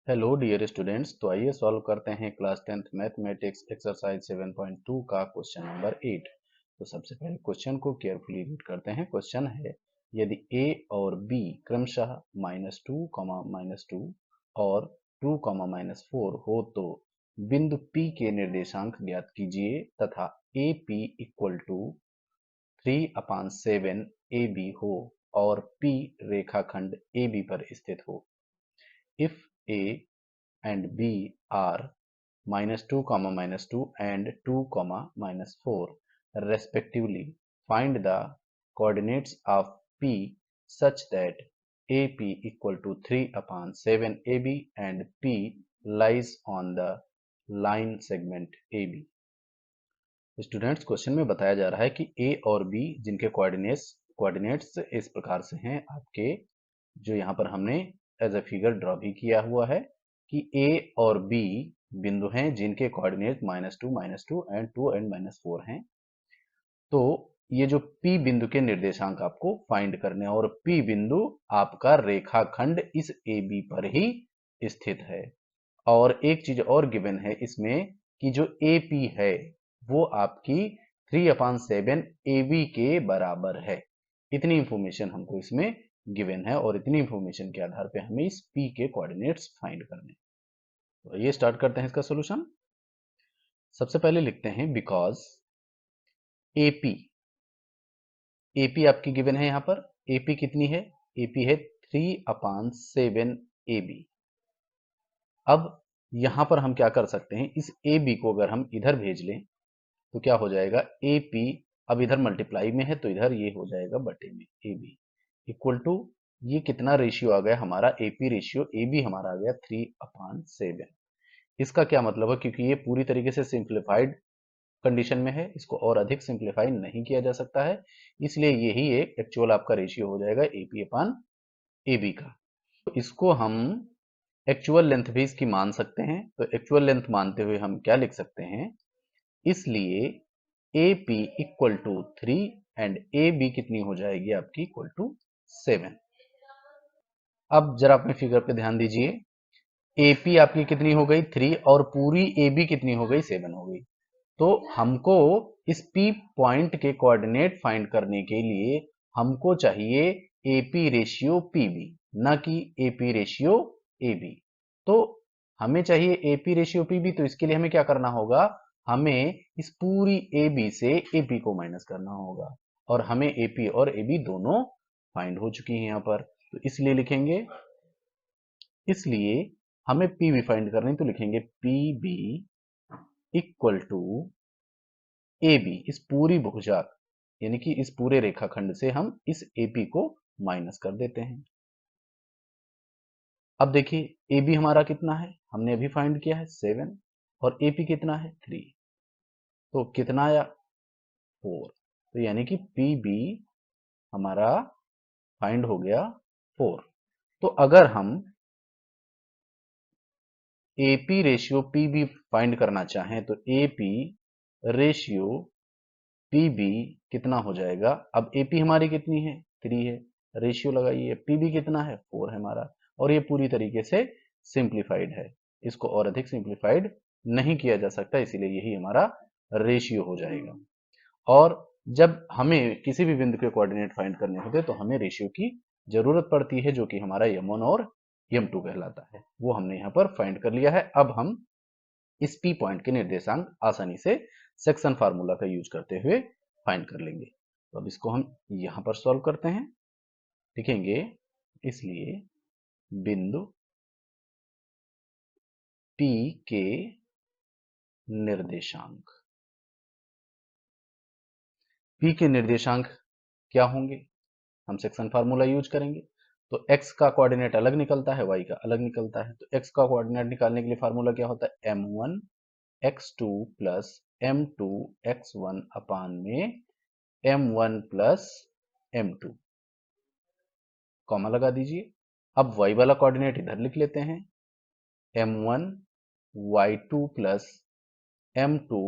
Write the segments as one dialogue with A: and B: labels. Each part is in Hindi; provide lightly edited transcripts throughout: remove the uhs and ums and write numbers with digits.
A: Hello dear students. तो आइए सॉल्व करते हैं क्लास 10th मैथमेटिक्स एक्सरसाइज 7.2 का क्वेश्चन नंबर 8। तो सबसे पहले क्वेश्चन को केयरफुली रीड करते हैं। क्वेश्चन है, यदि a और b क्रमशः -2, और 2, हो तो बिंदु p के निर्देशांक ज्ञात कीजिए तथा AP इक्वल टू 3/7 AB हो और p रेखाखंड AB पर स्थित हो। If A and B are -2, -2 and 2, -4 respectively, find the coordinates of P such that AP equal to 3/7 AB and P lies on the line segment AB। Students, question में बताया जा रहा है कि A और B जिनके कोऑर्डिनेट्स इस प्रकार से हैं आपके, जो यहाँ पर हमने एज अ फिगर ड्रॉ भी किया हुआ है कि A और B बिंदु हैं जिनके कोऑर्डिनेट -2 एंड 2 एंड -4 हैं। तो ये जो P बिंदु के निर्देशांक आपको फाइंड करने हैं और P बिंदु आपका रेखाखंड इस AB पर ही स्थित है। और एक चीज और गिवन है इसमें कि जो AP है वो आपकी 3/7 AB के बराबर है। इतनी इंफॉर्मेशन हमको इसमें गिवन है और इतनी इंफॉर्मेशन के आधार पे हमें इस P के कोऑर्डिनेट्स फाइंड करने। तो ये स्टार्ट करते हैं इसका सॉल्यूशन। सबसे पहले लिखते हैं बिकॉज AP आपकी गिवन है। यहाँ पर AP कितनी है? AP है 3/7 AB। अब यहां पर हम क्या कर सकते हैं, इस AB को अगर हम इधर भेज लें तो क्या हो जाएगा, AP अब इधर मल्टीप्लाई में है तो इधर ये हो जाएगा बटे में AB इक्वल टू, ये कितना रेशियो आ गया हमारा, AP रेशियो AB हमारा आ गया 3/7। इसका क्या मतलब है, क्योंकि ये पूरी तरीके से सिंप्लीफाइड कंडीशन में है, इसको और अधिक सिंप्लीफाई नहीं किया जा सकता है, इसलिए यही एक एक्चुअल आपका रेशियो हो जाएगा AP/AB का। तो इसको हम एक्चुअल लेंथ भी इसकी मान सकते हैं। तो एक्चुअल लेंथ मानते हुए हम क्या लिख सकते हैं, इसलिए AP equal to 3 and AB कितनी हो जाएगी आपकी, इक्वल टू 7। अब जरा अपने फिगर पे ध्यान दीजिए, AP आपकी कितनी हो गई 3 और पूरी AB कितनी हो गई 7 हो गई। तो हमको इस P पॉइंट के कोऑर्डिनेट फाइंड करने के लिए हमको चाहिए AP रेशियो PB, ना कि AP रेशियो AB। तो हमें चाहिए AP रेशियो PB, तो इसके लिए हमें क्या करना होगा, हमें इस पूरी AB से AP को माइनस करना होगा और हमें AP और AB दोनों फाइंड हो चुकी हैं यहाँ पर। तो इसलिए लिखेंगे, इसलिए हमें PB फाइंड करनी, तो लिखेंगे PB इक्वल टू AB, इस पूरी भुजा यानी कि इस पूरे रेखाखंड से हम इस AP को माइनस कर देते हैं। अब देखिए AB हमारा कितना है, हमने अभी फाइंड किया है 7 और AP कितना है 3, तो कितना आया 4। तो यानी कि PB हमारा फाइंड हो गया 4। तो अगर हम AP रेशियो PB फाइंड करना चाहें तो AP रेशियो PB कितना हो जाएगा, अब AP हमारी कितनी है 3 है, रेशियो लगाइए, PB कितना है 4 है हमारा, और ये पूरी तरीके से सिंप्लीफाइड है, इसको और अधिक सिंप्लीफाइड नहीं किया जा सकता, इसीलिए यही हमारा रेशियो हो जाएगा। और जब हमें किसी भी बिंदु के कोऑर्डिनेट फाइंड करने होते हैं तो हमें रेशियो की जरूरत पड़ती है, जो कि हमारा m1 और m2 कहलाता है, वो हमने यहाँ पर फाइंड कर लिया है। अब हम इस P पॉइंट के निर्देशांक आसानी से सेक्शन फार्मूला का यूज करते हुए फाइंड कर लेंगे। तो अब इसको हम यहां पर सॉल्व करते हैं, लिखेंगे इसलिए बिंदु P के निर्देशांक, P के निर्देशांक क्या होंगे, हम सेक्शन फार्मूला यूज करेंगे। तो x का कोऑर्डिनेट अलग निकलता है, y का अलग निकलता है, तो x का कोऑर्डिनेट निकालने के लिए फार्मूला क्या होता है, m1 x2 plus m2 x1 अपान में m1 प्लस m2, कॉमा लगा दीजिए। अब y वाला कोऑर्डिनेट इधर लिख लेते हैं, m1 y2 plus m2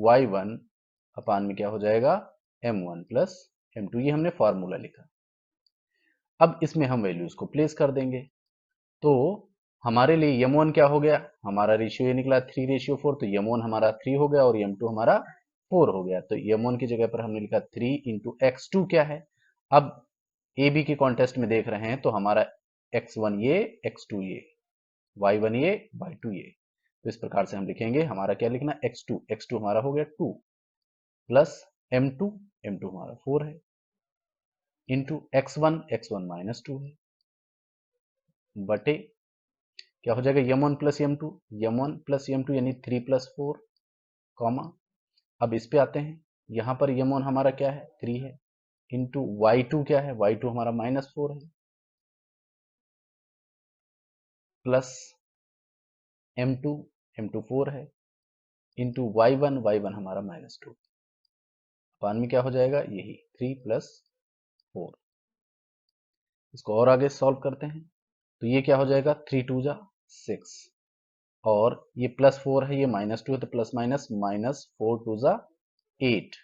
A: y1 अपान में क्या हो जाएगा, m1 प्लस m2, ये हमने फॉर्मूला लिखा। अब इसमें हम वैल्यूज को प्लेस कर देंगे। तो हमारे लिए m1 क्या हो गया, हमारा रेशियो ये निकला 3:4, तो m1 हमारा 3 हो गया और m2 हमारा 4 हो गया। तो m1 की जगह पर हमने लिखा 3 इंटू x2 क्या है। अब ए बी के कॉन्टेस्ट में देख रहे हैं तो हमारा x1 ये, x2 ये, y1 ये, y2 ये। तो इस प्रकार से हम लिखेंगे, हमारा क्या लिखना, x2 हमारा हो गया 2 प्लस m2 हमारा 4 है, इंटू x1 माइनस 2 है, बटे क्या हो जाएगा m1 प्लस m2 यानी 3 प्लस 4, कॉमा। अब इस पे आते हैं, यहाँ पर m1 हमारा क्या है, 3 है, इंटू y2 क्या है, y2 हमारा -4 है, प्लस m2 4 है, इंटू y1 हमारा -2, अपान में क्या हो जाएगा, यही 3 प्लस 4। इसको और आगे सॉल्व करते हैं तो ये क्या हो जाएगा, 3 2 जा 6, और ये +4 है, ये -2 है, तो प्लस माइनस -4 2 जा 8,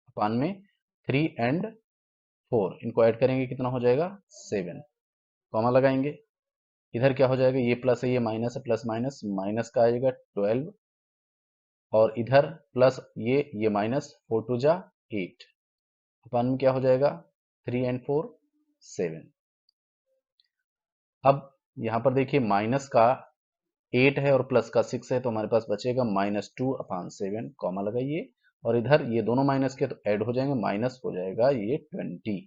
A: अपान में 3 एंड 4 इनको ऐड करेंगे कितना हो जाएगा, 7, कॉमा लगाएंगे। इधर क्या हो जाएगा, ये प्लस है, ये माइनस है, प्लस माइनस माइनस का आएगा 12, और इधर प्लस ये माइनस 4 2 जा 8, अपान में क्या हो जाएगा, 3 एंड 4 7। अब यहाँ पर देखिए माइनस का 8 है और प्लस का 6 है, तो हमारे पास बचेगा -2/7, कॉमा लगाइए, और इधर ये दोनों माइनस के तो ऐड हो जाएंगे, माइनस हो जाएगा ये 20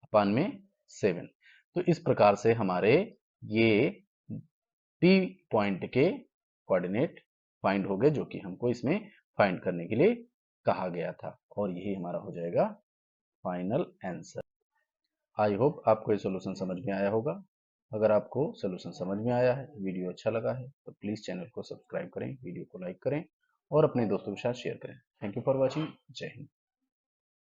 A: अपान में 7। तो इस प्रकार से हमारे ये P पॉइंट के कोऑर्डिनेट फाइंड हो गए, जो कि हमको इसमें फाइंड करने के लिए कहा गया था, और यही हमारा हो जाएगा फाइनल आंसर। आई होप आपको ये सोल्यूशन समझ में आया होगा। अगर आपको सोल्यूशन समझ में आया है, वीडियो अच्छा लगा है, तो प्लीज़ चैनल को सब्सक्राइब करें, वीडियो को लाइक करें और अपने दोस्तों के साथ शेयर करें। Thank you for watching. जय हिंद।